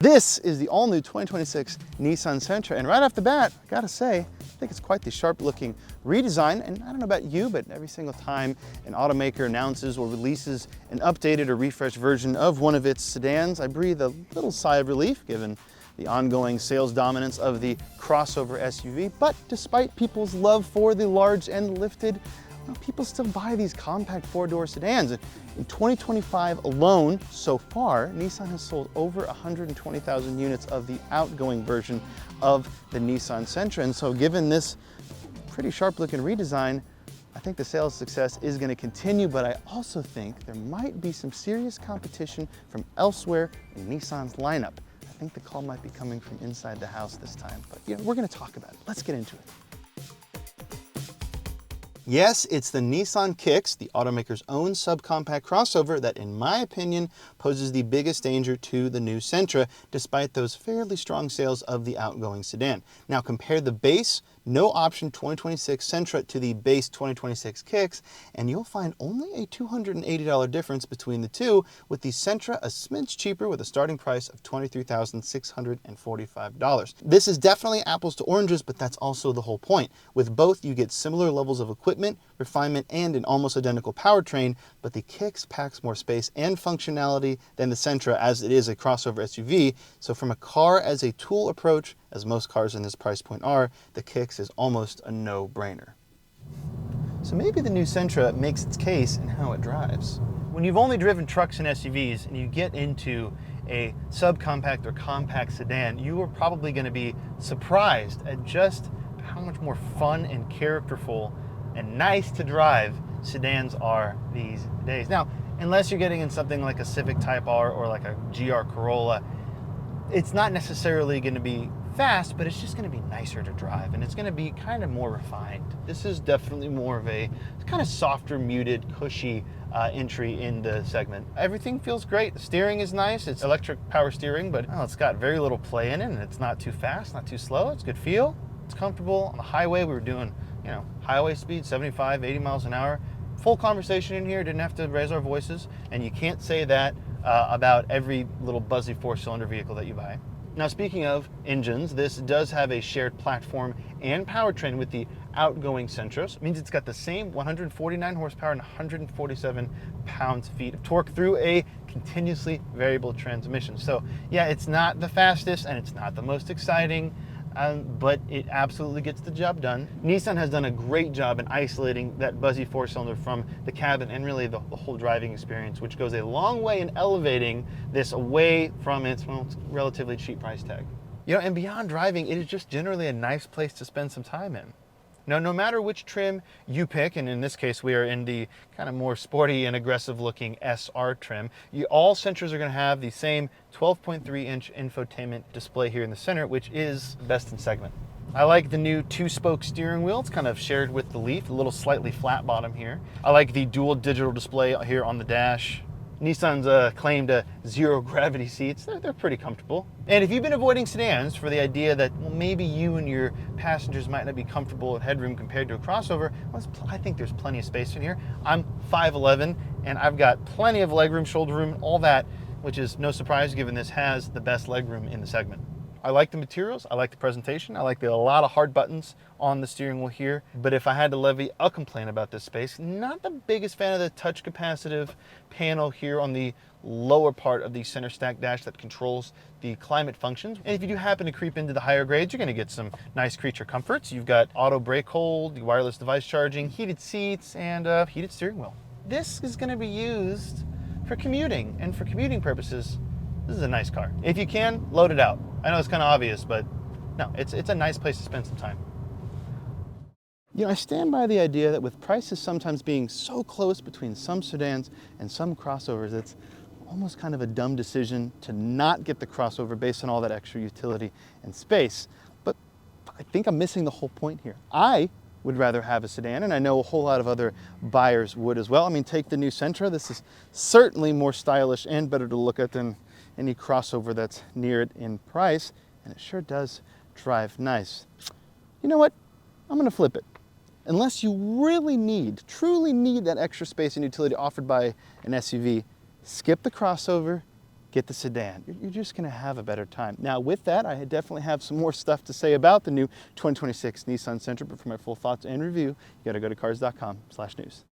This is the all-new 2026 Nissan Sentra, and right off the bat, I gotta say, I think it's quite the sharp-looking redesign, and I don't know about you, but every single time an automaker announces or releases an updated or refreshed version of one of its sedans, I breathe a little sigh of relief, given the ongoing sales dominance of the crossover SUV. But despite people's love for the large and lifted, people still buy these compact four-door sedans. And in 2025 alone, so far, Nissan has sold over 120,000 units of the outgoing version of the Nissan Sentra. And so given this pretty sharp-looking redesign, I think the sales success is going to continue, but I also think there might be some serious competition from elsewhere in Nissan's lineup. I think the call might be coming from inside the house this time, but we're going to talk about it. Let's get into it. Yes, it's the Nissan Kicks, the automaker's own subcompact crossover that, in my opinion, poses the biggest danger to the new Sentra, despite those fairly strong sales of the outgoing sedan. Now, compare the base, no option 2026 Sentra to the base 2026 Kicks, and you'll find only a $280 difference between the two, with the Sentra a smidge cheaper with a starting price of $23,645. This is definitely apples to oranges, but that's also the whole point. With both, you get similar levels of equipment, refinement, and an almost identical powertrain, but the Kicks packs more space and functionality than the Sentra, as it is a crossover SUV. So from a car as a tool approach, as most cars in this price point are, the Kicks is almost a no-brainer. So maybe the new Sentra makes its case in how it drives. When you've only driven trucks and SUVs and you get into a subcompact or compact sedan, you are probably going to be surprised at just how much more fun and characterful and nice to drive sedans are these days. Now, unless you're getting in something like a Civic Type R or like a GR Corolla, it's not necessarily going to be fast, but it's just going to be nicer to drive, and it's going to be kind of more refined. This is definitely more of a kind of softer, muted, cushy entry in the segment. Everything feels great. The steering is nice. It's electric power steering, but it's got very little play in it, and it's not too fast, not too slow. It's good feel. It's comfortable. On the highway, we were doing highway speed, 75, 80 miles an hour. Full conversation in here, didn't have to raise our voices, and you can't say that about every little buzzy four-cylinder vehicle that you buy. Now, speaking of engines, this does have a shared platform and powertrain with the outgoing Sentra. It means it's got the same 149 horsepower and 147 pounds-feet of torque through a continuously variable transmission. So yeah, it's not the fastest and it's not the most exciting, but it absolutely gets the job done. Nissan has done a great job in isolating that buzzy four-cylinder from the cabin and really the whole driving experience, which goes a long way in elevating this away from its relatively cheap price tag. And beyond driving, it is just generally a nice place to spend some time in. Now, no matter which trim you pick, and in this case we are in the kind of more sporty and aggressive looking SR trim, all Sentras are going to have the same 12.3-inch infotainment display here in the center, which is best in segment. I like the new two-spoke steering wheel. It's kind of shared with the Leaf, a little slightly flat bottom here. I like the dual digital display here on the dash. Nissan's claim to zero gravity seats, they're pretty comfortable. And if you've been avoiding sedans for the idea that maybe you and your passengers might not be comfortable at headroom compared to a crossover, I think there's plenty of space in here. I'm 5'11", and I've got plenty of legroom, shoulder room, all that, which is no surprise given this has the best legroom in the segment. I like the materials, I like the presentation, I like a lot of hard buttons on the steering wheel here, but if I had to levy a complaint about this space, not the biggest fan of the touch capacitive panel here on the lower part of the center stack dash that controls the climate functions. And if you do happen to creep into the higher grades, you're going to get some nice creature comforts. You've got auto brake hold, wireless device charging, heated seats, and heated steering wheel. This is going to be used for commuting, and for commuting purposes, this is a nice car. If you can, load it out. I know it's kind of obvious, but no, it's a nice place to spend some time. I stand by the idea that with prices sometimes being so close between some sedans and some crossovers, it's almost kind of a dumb decision to not get the crossover based on all that extra utility and space. But I think I'm missing the whole point here. I would rather have a sedan, and I know a whole lot of other buyers would as well. I mean, take the new Sentra. This is certainly more stylish and better to look at than any crossover that's near it in price, and it sure does drive nice. You know what? I'm going to flip it. Unless you really truly need that extra space and utility offered by an SUV, skip the crossover, get the sedan. You're just gonna have a better time. Now with that, I definitely have some more stuff to say about the new 2026 Nissan Sentra, but for my full thoughts and review, you gotta go to Cars.com/news.